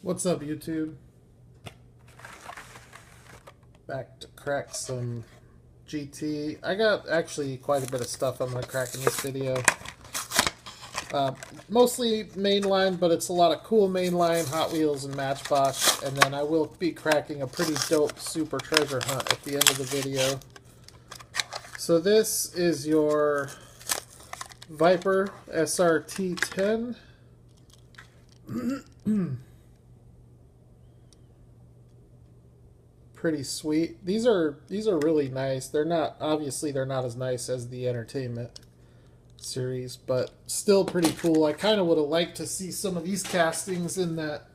What's up, YouTube? Back to crack some GT. I got actually quite a bit of stuff I'm going to crack in this video. Mostly mainline, but it's a lot of cool mainline, Hot Wheels, and Matchbox. And then I will be cracking a pretty dope super treasure hunt at the end of the video. So this is your Viper SRT10. Pretty sweet. These are really nice. They're not, obviously they're not as nice as the Entertainment series, but still pretty cool. I kind of would have liked to see some of these castings in that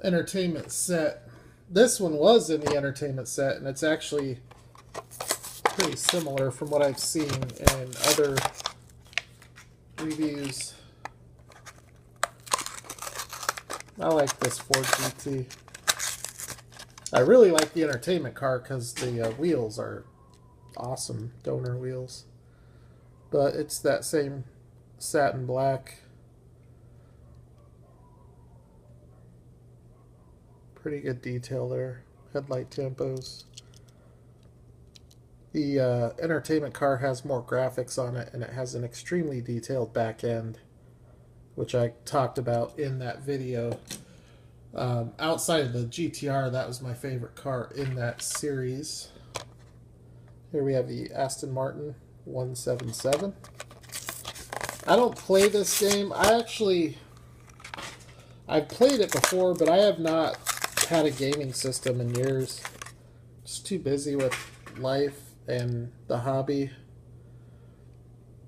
Entertainment set. This one was in the Entertainment set, and it's actually pretty similar from what I've seen in other reviews. I like this Ford GT. I really like the Entertainment car because the wheels are awesome, donor wheels. But it's that same satin black. Pretty good detail there. Headlight tampos. The Entertainment car has more graphics on it, and it has an extremely detailed back end, which I talked about in that video. Outside of the GTR, that was my favorite car in that series. Here we have the Aston Martin 177. I don't play this game. I've played it before, but I have not had a gaming system in years. Just too busy with life and the hobby.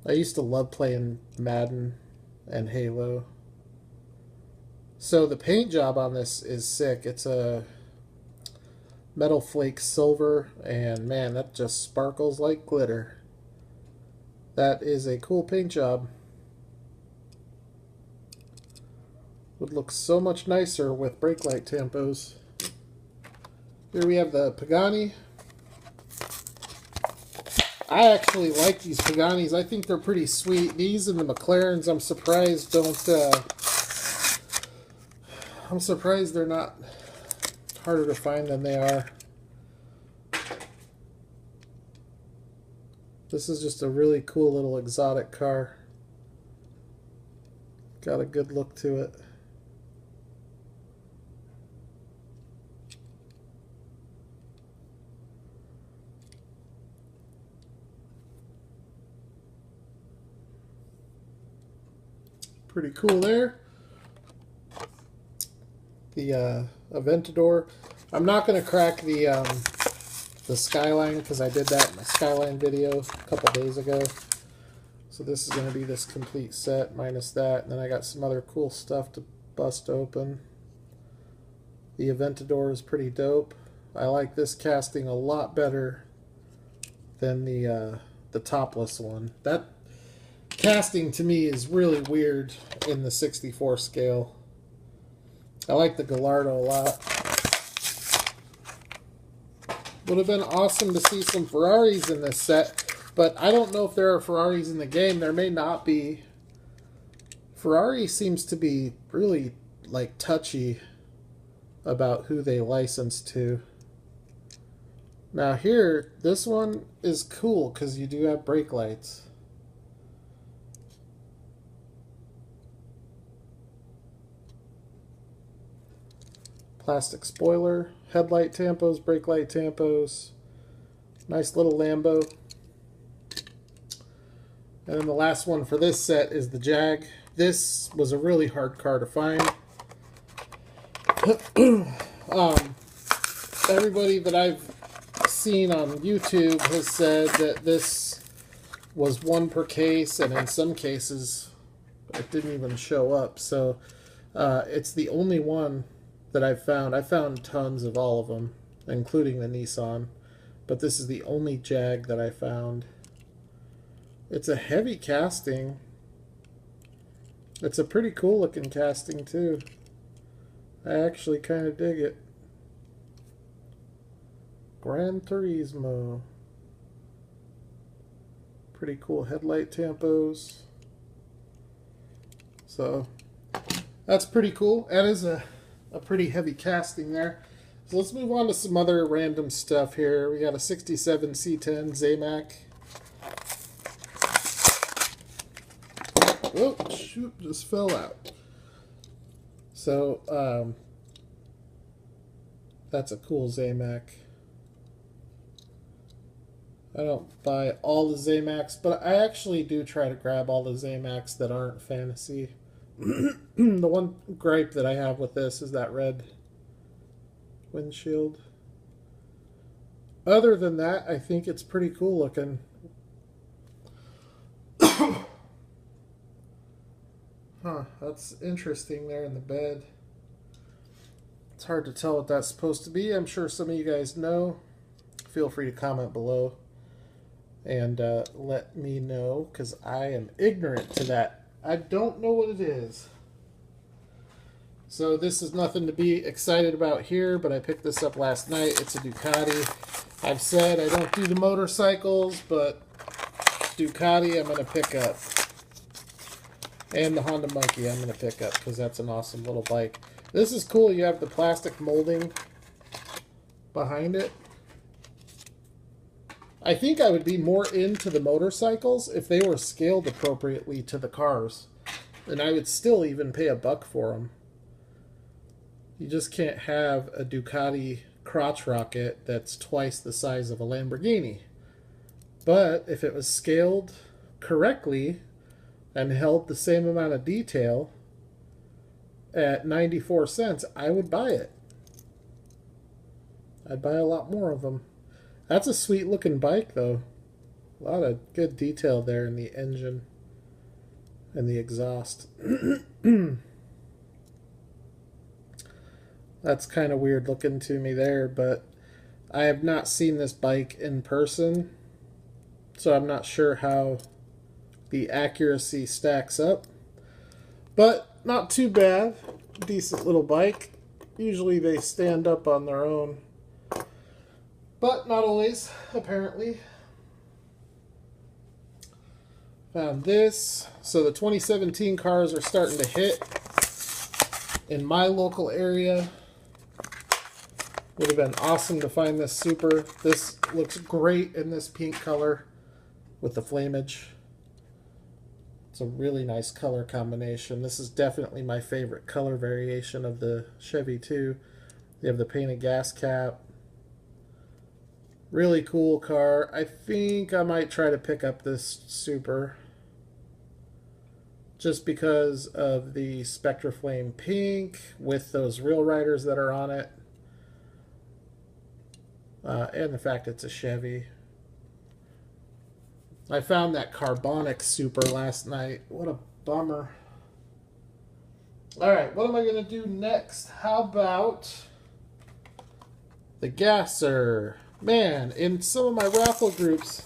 I used to love playing Madden and Halo. So the paint job on this is sick. It's a metal flake silver, and man, that just sparkles like glitter. That is a cool paint job. Would look so much nicer with brake light tampos. Here we have the Pagani. I actually like these Paganis. I think they're pretty sweet. These and the McLarens, I'm surprised I'm surprised they're not harder to find than they are. This is just a really cool little exotic car. Got a good look to it. Pretty cool there. The Aventador. I'm not going to crack the Skyline because I did that in my Skyline video a couple days ago. So this is going to be this complete set minus that. And then I got some other cool stuff to bust open. The Aventador is pretty dope. I like this casting a lot better than the topless one. That casting to me is really weird in the 64 scale. I like the Gallardo a lot. Would have been awesome to see some Ferraris in this set, but I don't know if there are Ferraris in the game. There may not be. Ferrari seems to be really like touchy about who they license to. Now here, this one is cool because you do have brake lights. Plastic spoiler, headlight tampos, brake light tampos, nice little Lambo. And then the last one for this set is the Jag. This was a really hard car to find. Everybody that I've seen on YouTube has said that this was one per case, and in some cases it didn't even show up. So it's the only one that I've found. I found tons of all of them, including the Nissan, but this is the only Jag that I found. It's a heavy casting. It's a pretty cool looking casting too. I actually kind of dig it. Gran Turismo. Pretty cool headlight tampos. So that's pretty cool. That is a a pretty heavy casting there. So let's move on to some other random stuff here. We got a 67 C10 ZAMAC. Oh, shoot, just fell out. So, that's a cool ZAMAC. I don't buy all the ZAMACs, but I actually do try to grab all the ZAMACs that aren't fantasy. The one gripe that I have with this is that red windshield. Other than that, I think it's pretty cool looking. Huh, that's interesting there in the bed. It's hard to tell what that's supposed to be. I'm sure some of you guys know. Feel free to comment below and let me know, because I am ignorant to that. I don't know what it is. So this is nothing to be excited about here, but I picked this up last night. It's a Ducati. I've said I don't do the motorcycles, but Ducati I'm going to pick up. And the Honda Monkey I'm going to pick up, because that's an awesome little bike. This is cool. You have the plastic molding behind it. I think I would be more into the motorcycles if they were scaled appropriately to the cars. And I would still even pay $1 for them. You just can't have a Ducati crotch rocket that's twice the size of a Lamborghini. But if it was scaled correctly and held the same amount of detail at 94 cents, I would buy it. I'd buy a lot more of them. That's a sweet looking bike though. A lot of good detail there in the engine and the exhaust. That's kind of weird looking to me there, but I have not seen this bike in person, so I'm not sure how the accuracy stacks up. But not too bad. Decent little bike. Usually they stand up on their own, but not always, apparently. Found this. So the 2017 cars are starting to hit in my local area. Would have been awesome to find this Super. This looks great in this pink color with the flamage. It's a really nice color combination. This is definitely my favorite color variation of the Chevy 2. You have the painted gas cap. Really cool car. I think I might try to pick up this Super just because of the Spectra Flame pink with those Real Riders that are on it. And the fact it's a Chevy. I found that carbonic Super last night. What a bummer. Alright, what am I going to do next? How about the Gasser? Man, in some of my raffle groups,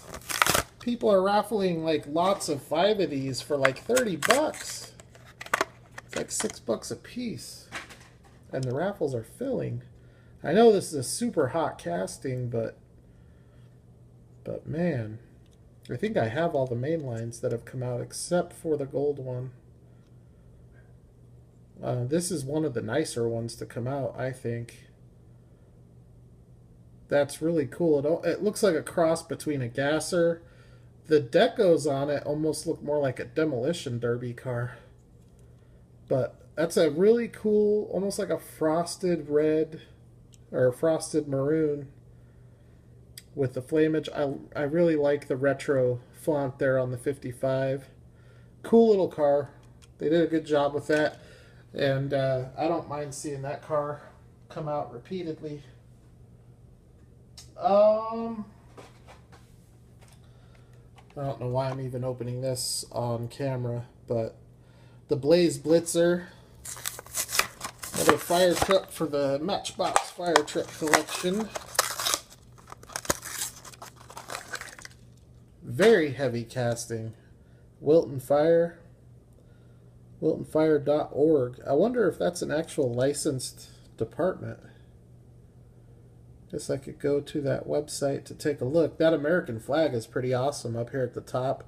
people are raffling like lots of 5 of these for like $30. It's like $6 a piece. And the raffles are filling. I know this is a super hot casting, but man, I think I have all the main lines that have come out except for the gold one. This is one of the nicer ones to come out, I think. That's really cool. It looks like a cross between a Gasser. The decos on it almost look more like a demolition derby car. But that's a really cool, almost like a frosted red or frosted maroon with the flamage. I really like the retro font there on the 55. Cool little car. They did a good job with that. And I don't mind seeing that car come out repeatedly. I don't know why I'm even opening this on camera, but the Blaze Blitzer. Another fire truck for the Matchbox fire truck collection. Very heavy casting. Wilton Fire. WiltonFire.org. I wonder if that's an actual licensed department. Guess I could go to that website to take a look. That American flag is pretty awesome up here at the top.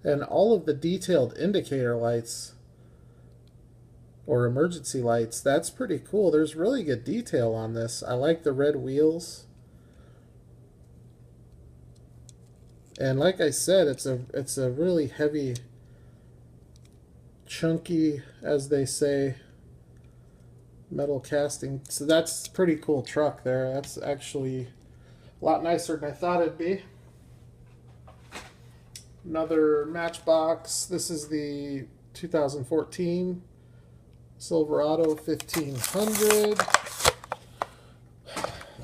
And all of the detailed indicator lights or emergency lights. That's pretty cool. There's really good detail on this. I like the red wheels. And like I said, it's a really heavy, chunky, as they say, metal casting. So that's a pretty cool truck there. That's actually a lot nicer than I thought it'd be. Another Matchbox. This is the 2014 Silverado 1500.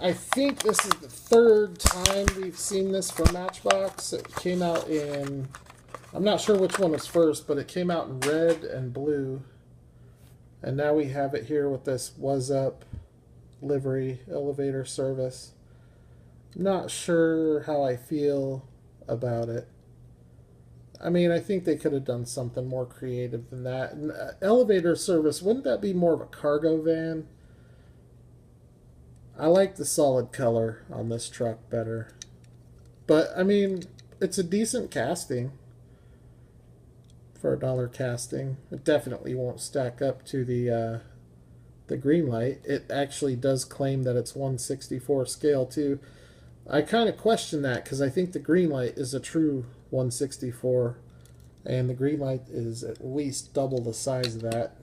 I think this is the third time we've seen this from Matchbox. It came out in, I'm not sure which one was first, but it came out in red and blue. And now we have it here with this Was Up livery elevator service. Not sure how I feel about it. I mean, I think they could have done something more creative than that. And, elevator service, wouldn't that be more of a cargo van? I like the solid color on this truck better. But, I mean, it's a decent casting for $1 casting. It definitely won't stack up to the green light. It actually does claim that it's 1/64 scale, too. I kind of question that because I think the green light is a true 1/64, and the green light is at least double the size of that.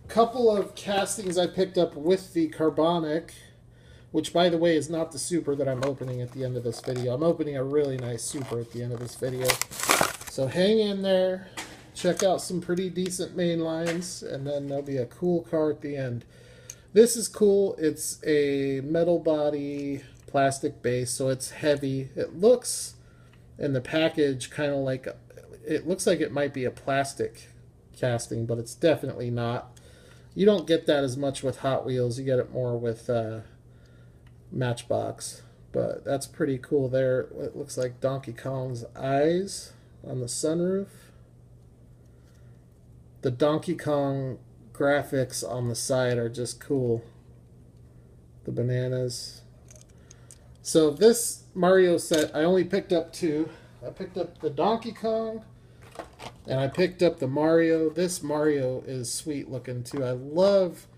Couple of castings I picked up with the carbonic, which by the way is not the super that I'm opening at the end of this video. I'm opening a really nice super at the end of this video. So hang in there, check out some pretty decent main lines, and then there'll be a cool car at the end. This is cool. It's a metal body, plastic base, so it's heavy. It looks in the package kind of like, it looks like it might be a plastic casting, but it's definitely not. You don't get that as much with Hot Wheels. You get it more with Matchbox. But that's pretty cool there. It looks like Donkey Kong's eyes on the sunroof. The Donkey Kong graphics on the side are just cool. The bananas. So this Mario set, I only picked up 2. I picked up the Donkey Kong, and I picked up the Mario. This Mario is sweet looking too. I love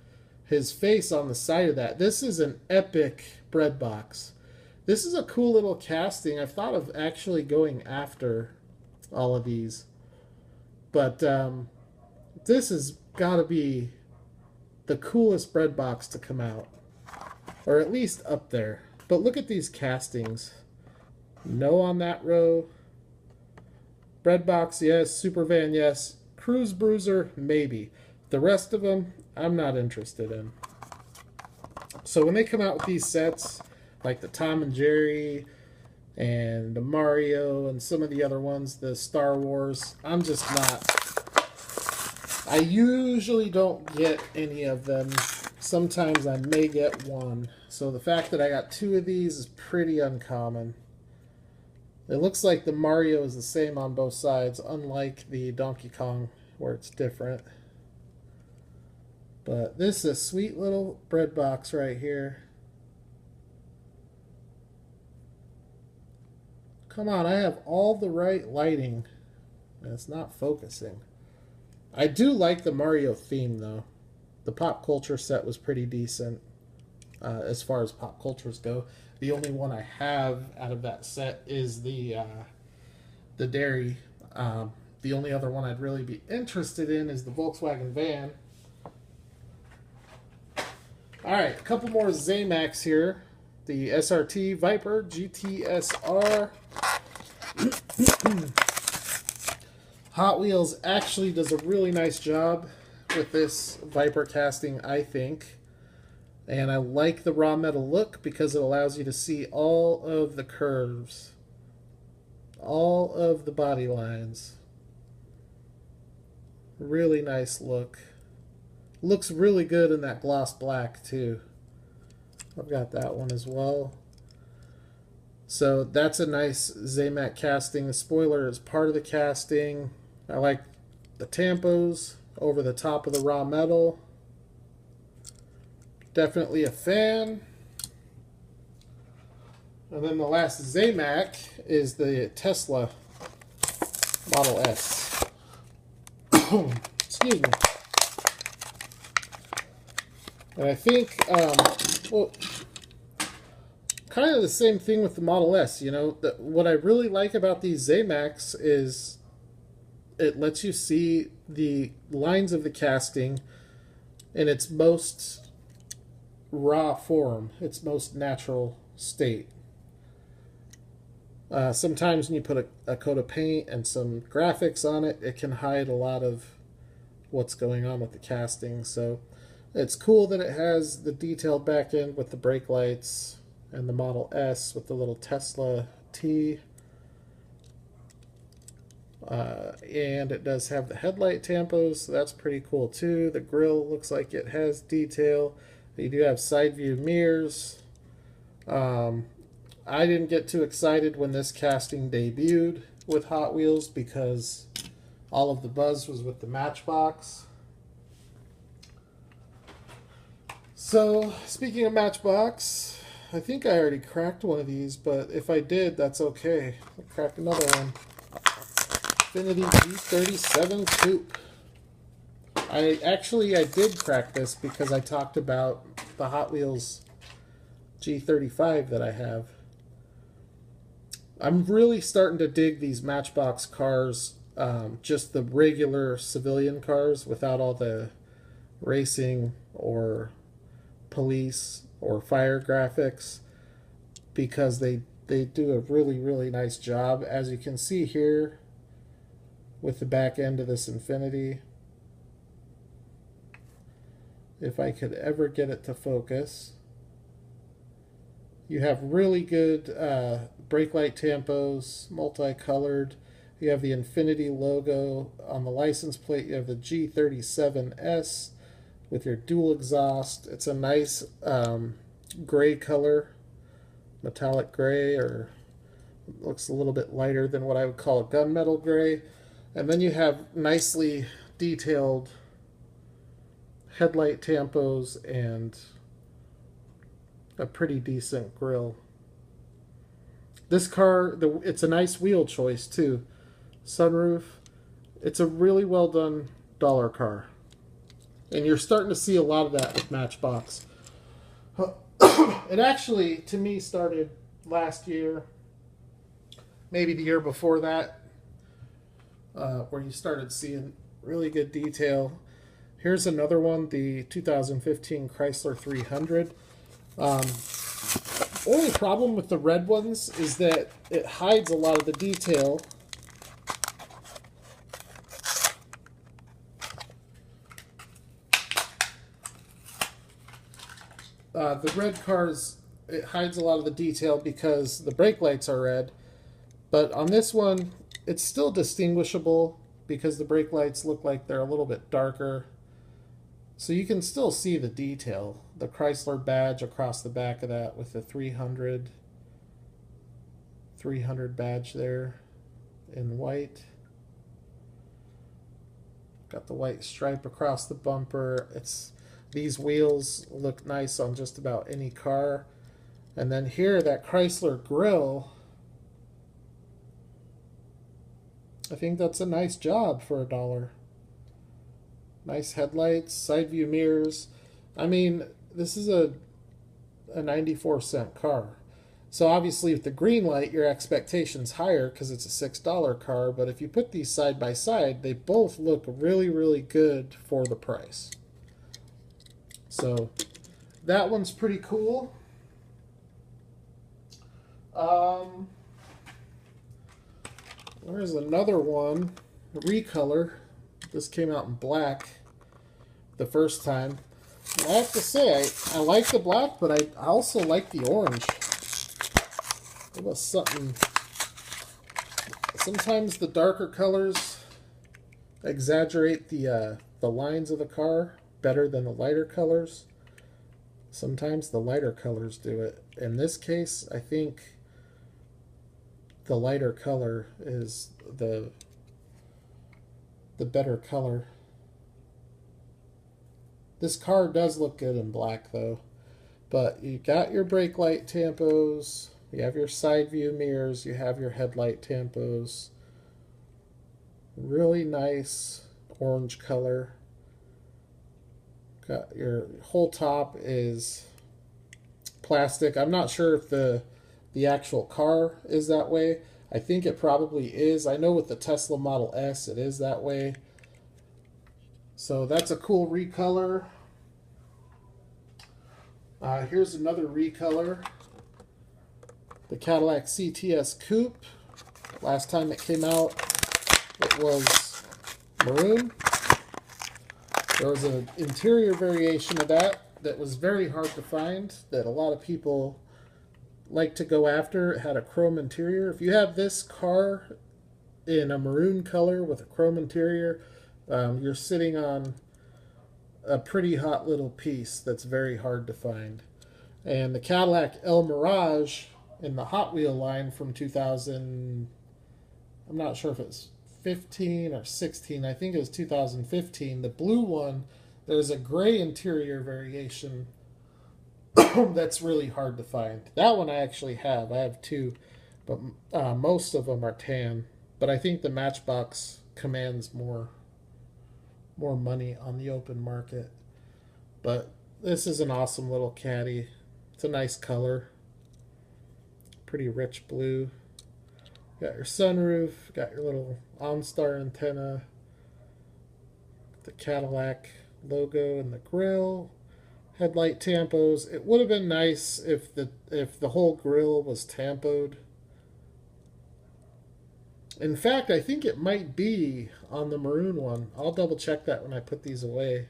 his face on the side of that. This is an epic bread box. This is a cool little casting. I've thought of actually going after all of these. But this has got to be the coolest bread box to come out. Or at least up there. But look at these castings. No on that row. Bread box, yes. Super van, yes. Cruise Bruiser, maybe. The rest of them, I'm not interested in. So when they come out with these sets, like the Tom and Jerry and the Mario and some of the other ones, the Star Wars, I'm just not. I usually don't get any of them. Sometimes I may get one. So the fact that I got 2 of these is pretty uncommon. It looks like the Mario is the same on both sides, unlike the Donkey Kong where it's different. But this is a sweet little bread box right here. Come on, I have all the right lighting, and it's not focusing. I do like the Mario theme, though. The pop culture set was pretty decent as far as pop cultures go. The only one I have out of that set is the dairy. The only other one I'd really be interested in is the Volkswagen van. All right, a couple more ZAMACs here. The SRT Viper GTSR. Hot Wheels actually does a really nice job with this Viper casting, I think. And I like the raw metal look because it allows you to see all of the curves. All of the body lines. Really nice look. Looks really good in that gloss black too. I've got that one as well. So that's a nice ZAMAC casting. The spoiler is part of the casting. I like the tampos over the top of the raw metal. Definitely a fan. And then the last ZAMAC is the Tesla Model S. Excuse me. And I think, well, kind of the same thing with the Model S. You know, what I really like about these ZAMACs is it lets you see the lines of the casting in its most raw form, its most natural state. Sometimes when you put a coat of paint and some graphics on it, it can hide a lot of what's going on with the casting. So it's cool that it has the detailed back end with the brake lights and the Model S with the little Tesla T. And it does have the headlight tampos, so that's pretty cool too. The grille looks like it has detail. You do have side view mirrors. I didn't get too excited when this casting debuted with Hot Wheels because all of the buzz was with the Matchbox. So, speaking of Matchbox, I think I already cracked one of these, but if I did, that's okay. I'll crack another one. Infiniti G37 Coupe. I did crack this because I talked about the Hot Wheels G35 that I have. I'm really starting to dig these Matchbox cars, just the regular civilian cars without all the racing or police or fire graphics, because they do a really, really nice job. As you can see here with the back end of this Infiniti, if I could ever get it to focus, you have really good brake light tampos, multicolored. You have the Infiniti logo on the license plate. You have the G37S with your dual exhaust. It's a nice gray color, metallic gray, or looks a little bit lighter than what I would call a gunmetal gray. And then you have nicely detailed headlight tampos and a pretty decent grille. This car, it's a nice wheel choice too. Sunroof. It's a really well done dollar car. And you're starting to see a lot of that with Matchbox. It actually, to me, started last year, maybe the year before that, where you started seeing really good detail. Here's another one, the 2015 Chrysler 300. Only problem with the red ones is that it hides a lot of the detail. The red cars, it hides a lot of the detail because the brake lights are red. But on this one, it's still distinguishable because the brake lights look like they're a little bit darker. So you can still see the detail. The Chrysler badge across the back of that with the 300 badge there in white. Got the white stripe across the bumper. These wheels look nice on just about any car. And then here, that Chrysler grille, I think that's a nice job for $1. Nice headlights, side view mirrors. I mean, this is a 94-cent car. So obviously with the green light, your expectation's higher because it's a $6 car. But if you put these side by side, they both look really, really good for the price. So that one's pretty cool. There's another one, Recolor. This came out in black the first time. I have to say, I like the black, but I also like the orange. It was something. Sometimes the darker colors exaggerate the lines of the car better than the lighter colors. Sometimes the lighter colors do it. In this case, I think the lighter color is the better color. This car does look good in black though. But you got your brake light tampos, you have your side view mirrors, you have your headlight tampos. Really nice orange color. Got your whole top is plastic. I'm not sure if the actual car is that way. I think it probably is. I know with the Tesla Model S it is that way. So that's a cool recolor. Here's another recolor. The Cadillac CTS Coupe. Last time it came out, it was maroon. There was an interior variation of that was very hard to find, that a lot of people like to go after. It had a chrome interior. If you have this car in a maroon color with a chrome interior, you're sitting on a pretty hot little piece that's very hard to find. And the Cadillac El Mirage in the Hot Wheel line from 2000, I'm not sure if it's 15 or 16, I think it was 2015, the blue one, there's a gray interior variation that's really hard to find. That one I actually have. I have two, but most of them are tan. But I think the Matchbox commands more money on the open market. But this is an awesome little caddy. It's a nice color. Pretty rich blue. Got your sunroof, got your little OnStar antenna, the Cadillac logo in the grille, headlight tampos. It would have been nice if the whole grille was tampoed. In fact, I think it might be on the maroon one. I'll double check that when I put these away.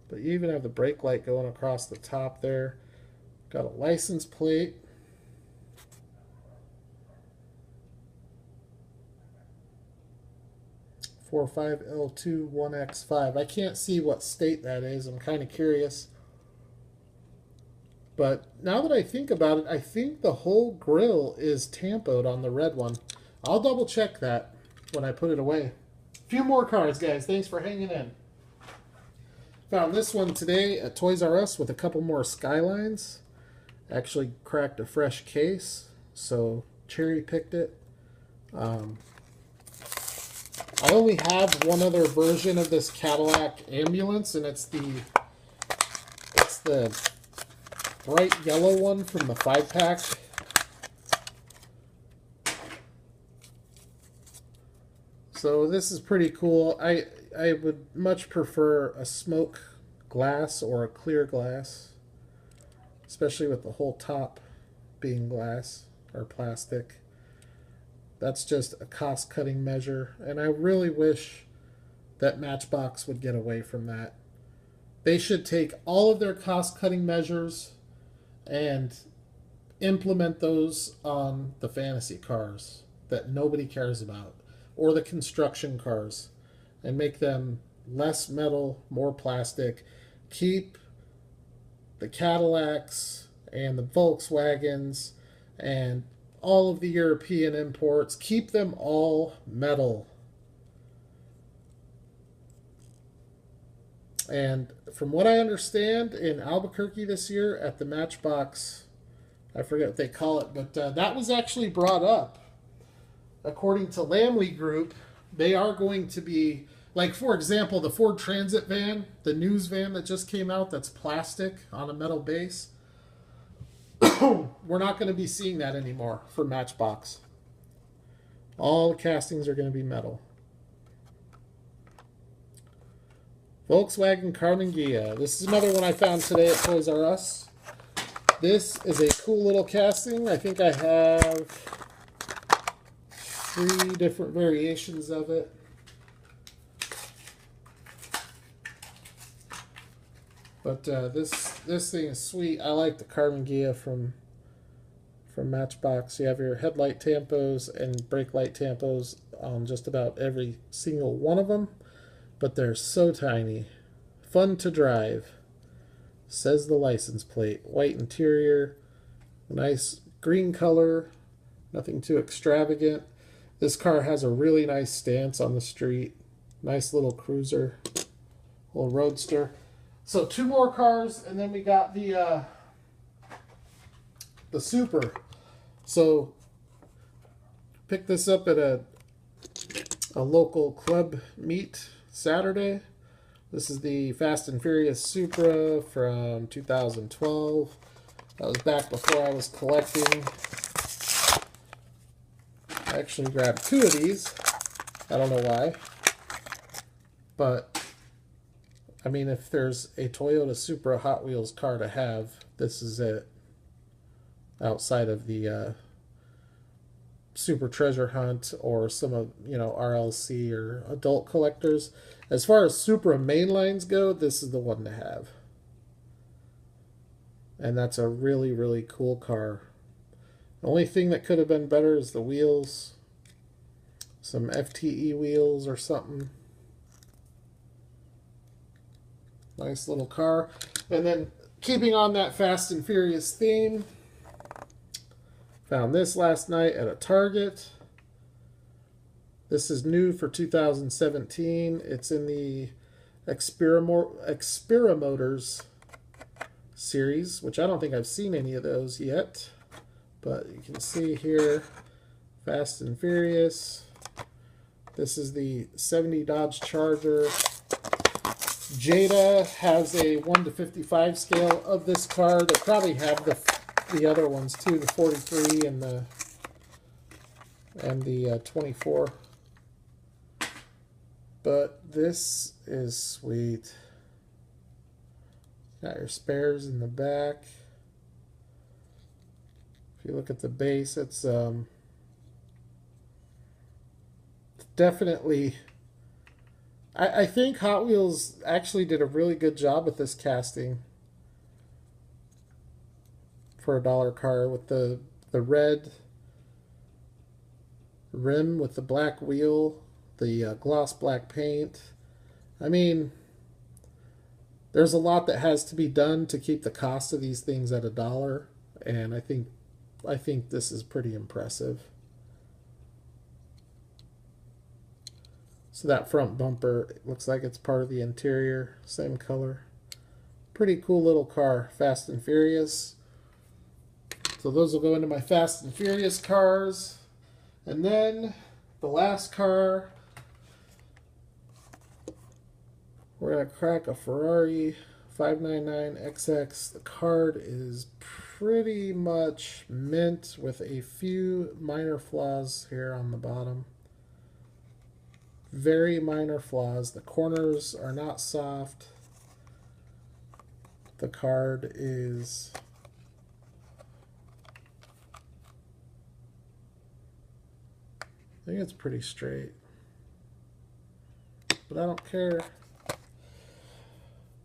But you even have the brake light going across the top there. Got a license plate. L21X5. I can't see what state that is. I'm kind of curious. But now that I think about it, I think the whole grille is tampoed on the red one. I'll double check that when I put it away. A few more cars, guys. Thanks for hanging in. Found this one today at Toys R Us with a couple more Skylines. Actually cracked a fresh case, so cherry picked it. I only have one other version of this Cadillac ambulance, and it's the bright yellow one from the 5-pack. So this is pretty cool. I would much prefer a smoke glass or a clear glass, especially with the whole top being glass or plastic. That's just a cost-cutting measure, and I really wish that Matchbox would get away from that. They should take all of their cost-cutting measures and implement those on the fantasy cars that nobody cares about, or the construction cars, and make them less metal, more plastic. Keep the Cadillacs and the Volkswagens and all of the European imports, keep them all metal. And from what I understand, in Albuquerque this year at the Matchbox, I forget what they call it, but that was actually brought up. According to Lamley Group, they are going to be, like, for example, the Ford Transit van, the news van that just came out that's plastic on a metal base. We're not going to be seeing that anymore for Matchbox. All the castings are going to be metal. Volkswagen Carmen Ghia. This is another one I found today at Toys R Us. This is a cool little casting. I think I have 3 different variations of it. But this thing is sweet. I like the Carmen Ghia from Matchbox. You have your headlight tampos and brake light tampos on just about every single one of them, but they're so tiny. Fun to drive, says the license plate. White interior, nice green color, nothing too extravagant. This car has a really nice stance on the street. Nice little cruiser, little roadster. So 2 more cars, and then we got the Super. So picked this up at a a local club meet Saturday. This is the Fast and Furious Supra from 2012. That was back before I was collecting. I actually grabbed 2 of these. I don't know why. But, I mean, if there's a Toyota Supra Hot Wheels car to have, this is it. Outside of the Super Treasure Hunt or some of, RLC or adult collectors. As far as Supra mainlines go, this is the one to have. And that's a really, really cool car. The only thing that could have been better is the wheels. Some FTE wheels or something. Nice little car. And then, keeping on that Fast and Furious theme, found this last night at a Target. This is new for 2017. It's in the Experimotors series, which I don't think I've seen any of those yet. But you can see here, Fast and Furious. This is the 70 Dodge Charger. Jada has a 1 to 55 scale of this car. They probably have the other ones too, the 43 and the 24. But this is sweet. Got your spares in the back. If you look at the base, it's definitely... I think Hot Wheels actually did a really good job with this casting for a dollar car, with the red rim with the black wheel, the gloss black paint. I mean, there's a lot that has to be done to keep the cost of these things at $1, and I think this is pretty impressive. So that front bumper, it looks like it's part of the interior, same color. Pretty cool little car, Fast and Furious. So those will go into my Fast and Furious cars. And then the last car, we're going to crack a Ferrari 599XX. The card is pretty much mint with a few minor flaws here on the bottom. Very minor flaws. The corners are not soft. The card is I think it's pretty straight, but I don't care.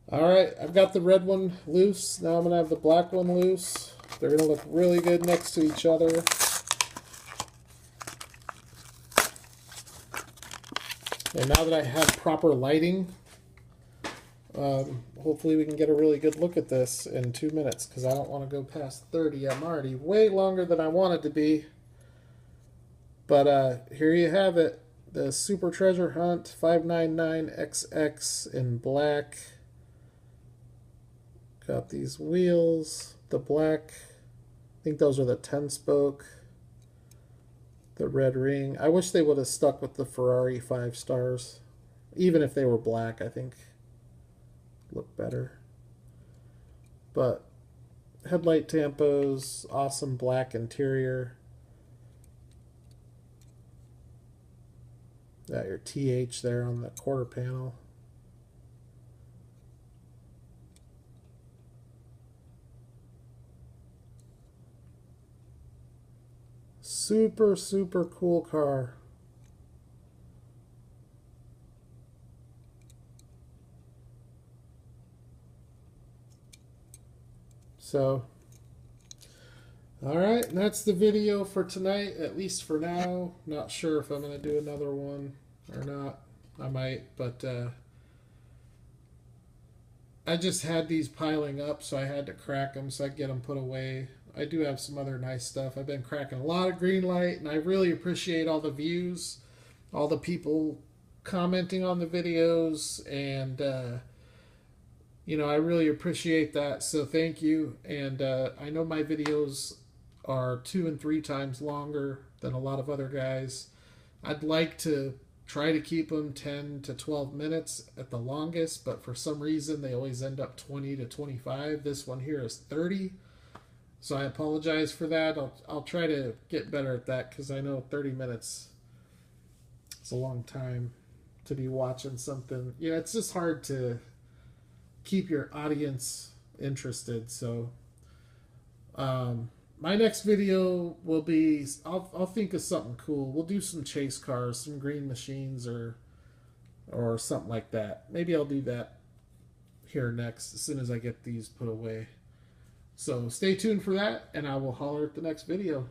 Alright, I've got the red one loose. Now I'm going to have the black one loose. They're going to look really good next to each other. And now that I have proper lighting, hopefully we can get a really good look at this in 2 minutes, because I don't want to go past 30. I'm already way longer than I wanted to be. But here you have it. The Super Treasure Hunt 599XX in black. Got these wheels, the black, I think those are the 10-spoke. The red ring. I wish they would have stuck with the Ferrari 5 stars. Even if they were black, I think look better. But headlight tampos, awesome black interior. Got your TH there on the quarter panel. Super, super cool car. So, alright, that's the video for tonight, at least for now. Not sure if I'm going to do another one or not. I might, but I just had these piling up, so I had to crack them so I could get them put away. I do have some other nice stuff. I've been cracking a lot of green light, and I really appreciate all the views, all the people commenting on the videos, and I really appreciate that, so thank you. And I know my videos are 2 and 3 times longer than a lot of other guys. I'd like to try to keep them 10 to 12 minutes at the longest, but for some reason they always end up 20 to 25. This one here is 30. So I apologize for that. I'll try to get better at that, because I know 30 minutes is a long time to be watching something. Yeah, it's just hard to keep your audience interested. So my next video will be, I'll think of something cool. We'll do some chase cars, some green machines, or something like that. Maybe I'll do that here next as soon as I get these put away. So stay tuned for that, and I will holler at the next video.